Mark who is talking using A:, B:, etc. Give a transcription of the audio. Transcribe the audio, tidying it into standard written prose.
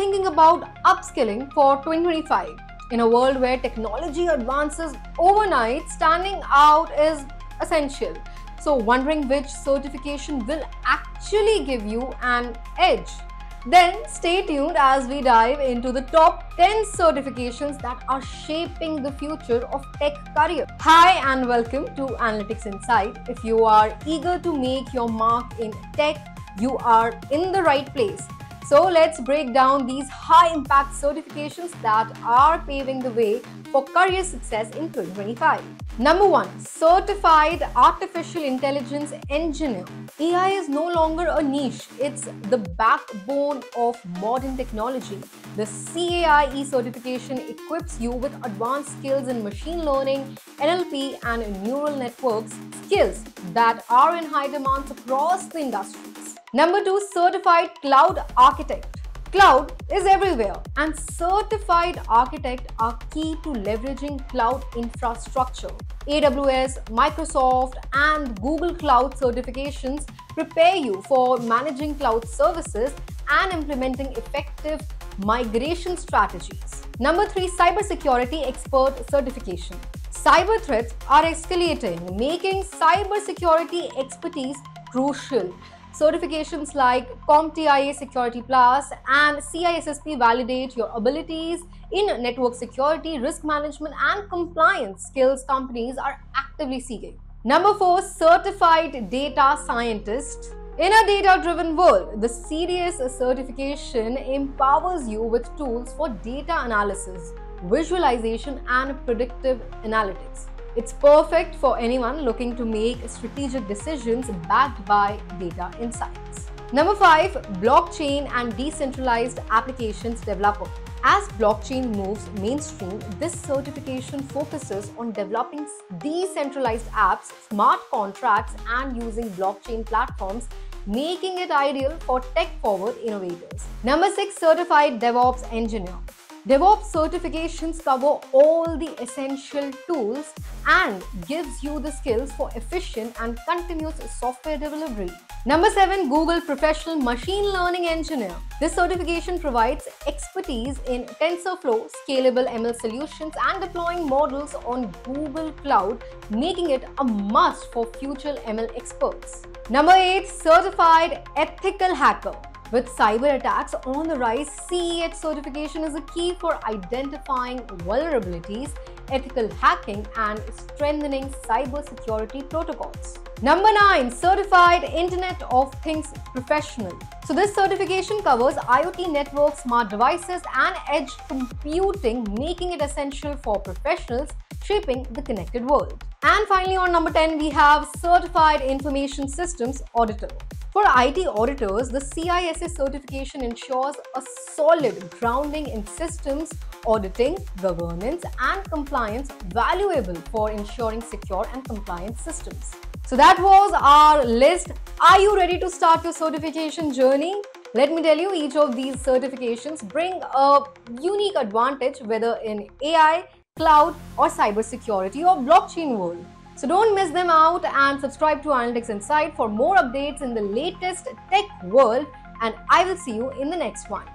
A: thinking about upskilling for 2025. In a world where technology advances overnight, standing out is essential. So, wondering which certification will actually give you an edge? Then stay tuned as we dive into the top 10 certifications that are shaping the future of tech career. Hi and welcome to Analytics Insight. If you are eager to make your mark in tech, you are in the right place. So let's break down these high-impact certifications that are paving the way for career success in 2025. Number 1. Certified Artificial Intelligence Engineer. AI is no longer a niche, it's the backbone of modern technology. The CAIE certification equips you with advanced skills in machine learning, NLP, and neural networks, skills that are in high demand across the industries. Number 2. Certified Cloud Architect. Cloud is everywhere, and certified architects are key to leveraging cloud infrastructure. AWS, Microsoft, and Google Cloud certifications prepare you for managing cloud services and implementing effective migration strategies. Number 3. Cybersecurity Expert Certification. Cyber threats are escalating, making cybersecurity expertise crucial. Certifications like CompTIA Security Plus and CISSP validate your abilities in network security, risk management, and compliance skills companies are actively seeking. Number 4. Certified Data Scientist. In a data-driven world, the CDS certification empowers you with tools for data analysis, visualization, and predictive analytics. It's perfect for anyone looking to make strategic decisions backed by data insights. Number 5. Blockchain and Decentralized Applications Developer. As blockchain moves mainstream, this certification focuses on developing decentralized apps, smart contracts, and using blockchain platforms, making it ideal for tech-forward innovators. Number 6. Certified DevOps Engineer. DevOps certifications cover all the essential tools and gives you the skills for efficient and continuous software delivery. Number 7. Google Professional Machine Learning Engineer. This certification provides expertise in TensorFlow, scalable ML solutions, and deploying models on Google Cloud, making it a must for future ML experts. Number 8. Certified Ethical Hacker. With cyber attacks on the rise, CEH certification is a key for identifying vulnerabilities, ethical hacking, and strengthening cybersecurity protocols. Number 9. Certified Internet of Things Professional. So this certification covers IoT networks, smart devices, and edge computing, making it essential for professionals shaping the connected world. And finally, on number 10, we have Certified Information Systems Auditor. For IT auditors, the CISA certification ensures a solid grounding in systems auditing, governance, and compliance, valuable for ensuring secure and compliant systems. So that was our list. Are you ready to start your certification journey? Let me tell you, each of these certifications bring a unique advantage, whether in AI, cloud, or cybersecurity or blockchain world. So don't miss them out and subscribe to Analytics Insight for more updates in the latest tech world, and I will see you in the next one.